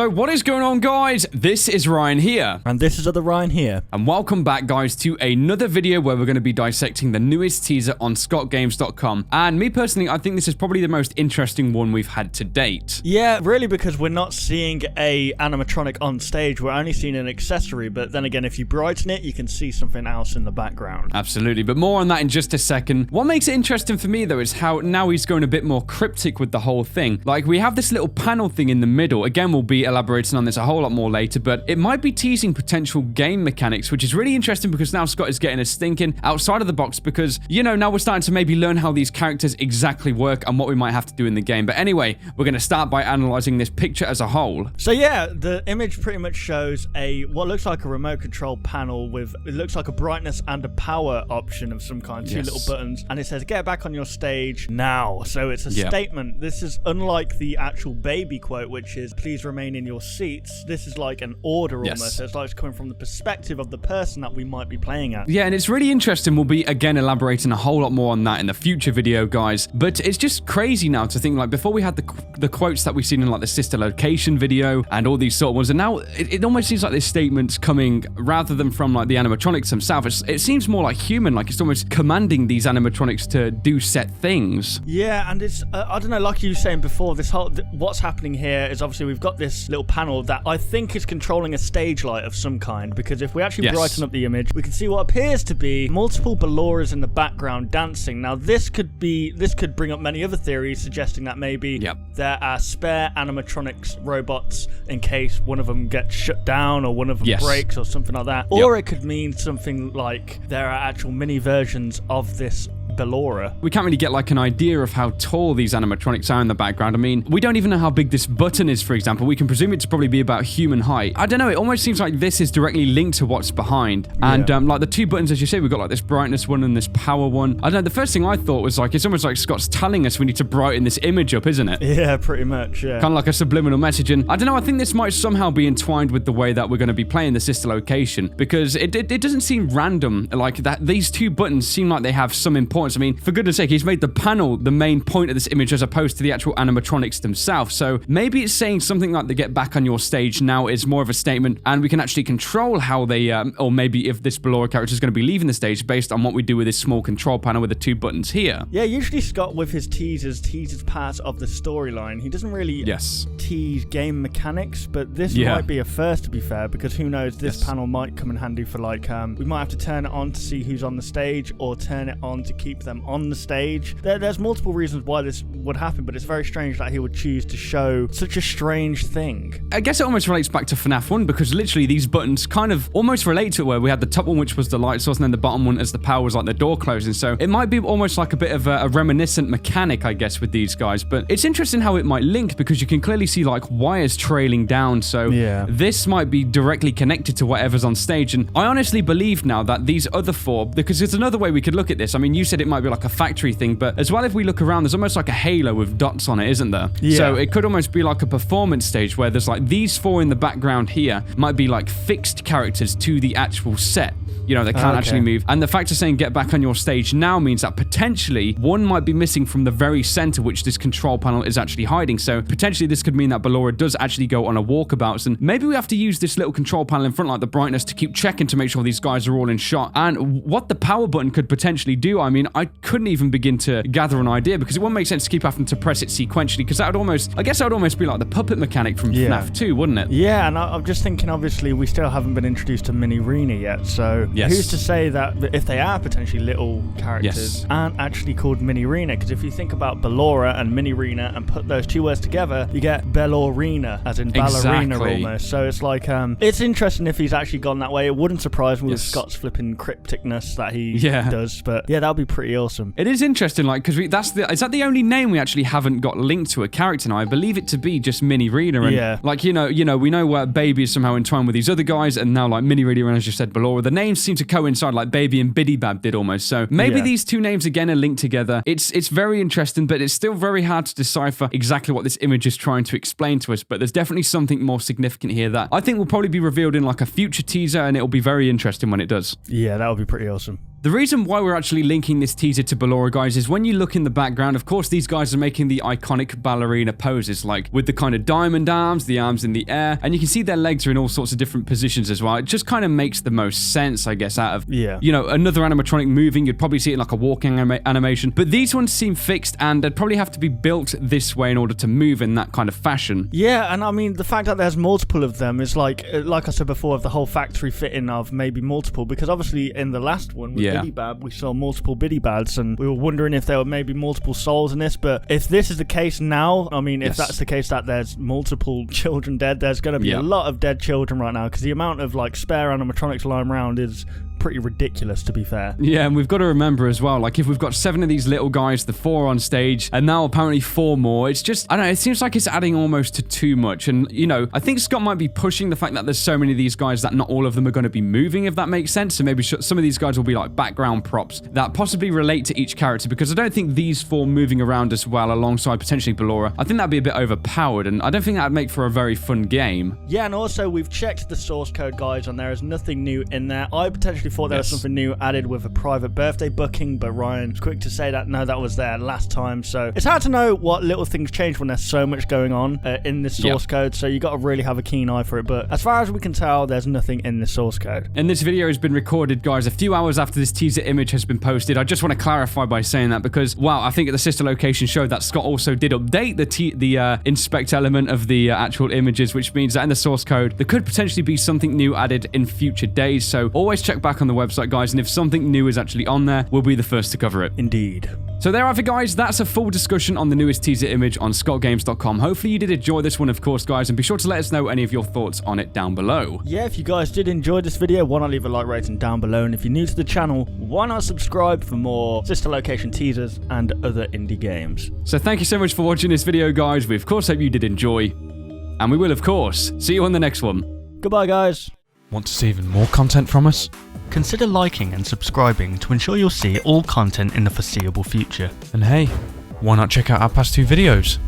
So what is going on, guys? This is Ryan here. And this is other Ryan here. And welcome back, guys, to another video where we're going to be dissecting the newest teaser on scottgames.com. And me personally, I think this is probably the most interesting one we've had to date. Yeah, really, because we're not seeing a animatronic on stage. We're only seeing an accessory. But then again, if you brighten it, you can see something else in the background. Absolutely. But more on that in just a second. What makes it interesting for me, though, is how now he's going a bit more cryptic with the whole thing. Like, we have this little panel thing in the middle. Again, we'll be elaborating on this a whole lot more later, but it might be teasing potential game mechanics, which is really interesting because now Scott is getting us thinking outside of the box because, you know, now we're starting to maybe learn how these characters exactly work and what we might have to do in the game. But anyway, we're going to start by analyzing this picture as a whole. So yeah, the image pretty much shows what looks like a remote control panel with, it looks like a brightness and a power option of some kind, two little buttons, and it says get back on your stage now. So it's a statement. This is unlike the actual baby quote, which is please remain in your seats. This is like an order almost. So it's like it's coming from the perspective of the person that we might be playing at. Yeah, and it's really interesting. We'll be again elaborating a whole lot more on that in the future video, guys. But it's just crazy now to think, like, before we had the quotes that we've seen in like the sister location video and all these sort of ones, and now it almost seems like this statement's coming rather than from like the animatronics themselves. It seems more like human, like it's almost commanding these animatronics to do set things. Yeah, and it's I don't know, like you were saying before, this whole what's happening here is obviously we've got this little panel that I think is controlling a stage light of some kind, because if we actually brighten up the image, we can see what appears to be multiple Balloras in the background dancing. Now this could bring up many other theories suggesting that maybe there are spare animatronics robots in case one of them gets shut down or one of them breaks or something like that. Or it could mean something like there are actual mini versions of this Ballora. We can't really get like an idea of how tall these animatronics are in the background. I mean, we don't even know how big this button is, for example. We can presume it to probably be about human height. I don't know, it almost seems like this is directly linked to what's behind. And like the two buttons, as you say, we've got like this brightness one and this power one. I don't know, the first thing I thought was like, it's almost like Scott's telling us we need to brighten this image up, isn't it? Yeah, pretty much, yeah. Kind of like a subliminal message. And I don't know, I think this might somehow be entwined with the way that we're going to be playing the sister location, because it doesn't seem random like that. These two buttons seem like they have some importance. I mean, for goodness sake, he's made the panel the main point of this image as opposed to the actual animatronics themselves. So maybe it's saying something like the get back on your stage now is more of a statement, and we can actually control how they, or maybe if this Ballora character is going to be leaving the stage based on what we do with this small control panel with the two buttons here. Yeah, usually Scott with his teasers parts of the storyline. He doesn't really tease game mechanics, but this might be a first, to be fair, because who knows, this panel might come in handy for like, we might have to turn it on to see who's on the stage or turn it on to keep them on the stage. There's multiple reasons why this would happen, but it's very strange that he would choose to show such a strange thing. I guess it almost relates back to FNAF 1, because literally these buttons kind of almost relate to it, where we had the top one, which was the light source, and then the bottom one as the power was like the door closing. So it might be almost like a bit of a reminiscent mechanic, I guess, with these guys. But it's interesting how it might link, because you can clearly see like wires trailing down. So this might be directly connected to whatever's on stage. And I honestly believe now that these other four, because there's another way we could look at this. I mean, you said it might be like a factory thing, but as well, if we look around, there's almost like a halo with dots on it, isn't there? So it could almost be like a performance stage where there's like these four in the background here might be like fixed characters to the actual set. You know, they can't actually move. And the fact of saying get back on your stage now means that potentially one might be missing from the very center, which this control panel is actually hiding. So potentially this could mean that Ballora does actually go on a walkabouts, and maybe we have to use this little control panel in front, like the brightness, to keep checking to make sure these guys are all in shot. And what the power button could potentially do, I mean, I couldn't even begin to gather an idea, because it wouldn't make sense to keep having to press it sequentially, because that would almost, I guess that would almost be like the puppet mechanic from FNAF 2, wouldn't it? Yeah, and I'm just thinking, obviously, we still haven't been introduced to Mini Rena yet, so who's to say that if they are potentially little characters aren't actually called Mini Rena? Because if you think about Ballora and Mini Rena and put those two words together, you get Ballorina, as in ballerina almost. So it's like, it's interesting if he's actually gone that way. It wouldn't surprise me with Scott's flipping crypticness that he does, but yeah, that would be pretty awesome. It is interesting, like, because is that the only name we actually haven't got linked to a character now? I believe it to be just Mini Rena, and like, you know, we know where Baby is somehow entwined with these other guys, and now like Mini Rena, and as you said, Ballora, the names seem to coincide, like Baby and Biddy Bab did almost. So maybe these two names again are linked together. It's very interesting, but it's still very hard to decipher exactly what this image is trying to explain to us. But there's definitely something more significant here that I think will probably be revealed in like a future teaser, and it'll be very interesting when it does. Yeah, that would be pretty awesome. The reason why we're actually linking this teaser to Ballora, guys, is when you look in the background, of course, these guys are making the iconic ballerina poses, like with the kind of diamond arms, the arms in the air, and you can see their legs are in all sorts of different positions as well. It just kind of makes the most sense, I guess, out of, you know, another animatronic moving. You'd probably see it in like a walking animation, but these ones seem fixed, and they'd probably have to be built this way in order to move in that kind of fashion. Yeah, and I mean, the fact that there's multiple of them is like I said before, of the whole factory fitting of maybe multiple, because obviously in the last one with Biddy Bab, we saw multiple Biddy Bads, and we were wondering if there were maybe multiple souls in this, but if this is the case now, I mean, if that's the case that there's multiple children dead, there's going to be a lot of dead children right now, because the amount of like spare animatronics lying around is pretty ridiculous, to be fair. Yeah, and we've got to remember as well, like if we've got 7 of these little guys, the 4 on stage, and now apparently 4 more, it's just, I don't know, it seems like it's adding almost to too much. And, you know, I think Scott might be pushing the fact that there's so many of these guys that not all of them are going to be moving, if that makes sense. So maybe some of these guys will be like background props that possibly relate to each character, because I don't think these 4 moving around as well alongside potentially Ballora, I think that'd be a bit overpowered, and I don't think that'd make for a very fun game. Yeah, and also we've checked the source code, guys, and there is nothing new in there. I potentially thought there was something new added with a private birthday booking, but Ryan's quick to say that no, that was there last time. So it's hard to know what little things change when there's so much going on in this source code, so you got to really have a keen eye for it. But as far as we can tell, there's nothing in the source code. And this video has been recorded, guys, a few hours after this teaser image has been posted. I just want to clarify by saying that because, wow, I think at the sister location showed that Scott also did update the inspect element of the actual images, which means that in the source code there could potentially be something new added in future days. So always check back on the website, guys, and if something new is actually on there, we'll be the first to cover it. Indeed. So there you have it, guys. That's a full discussion on the newest teaser image on scottgames.com. Hopefully you did enjoy this one, of course, guys, and be sure to let us know any of your thoughts on it down below. Yeah, if you guys did enjoy this video, why not leave a like rating down below, and if you're new to the channel, why not subscribe for more sister location teasers and other indie games. So thank you so much for watching this video, guys. We of course hope you did enjoy, and we will of course see you on the next one. Goodbye, guys. Want to see even more content from us? Consider liking and subscribing to ensure you'll see all content in the foreseeable future. And hey, why not check out our past 2 videos?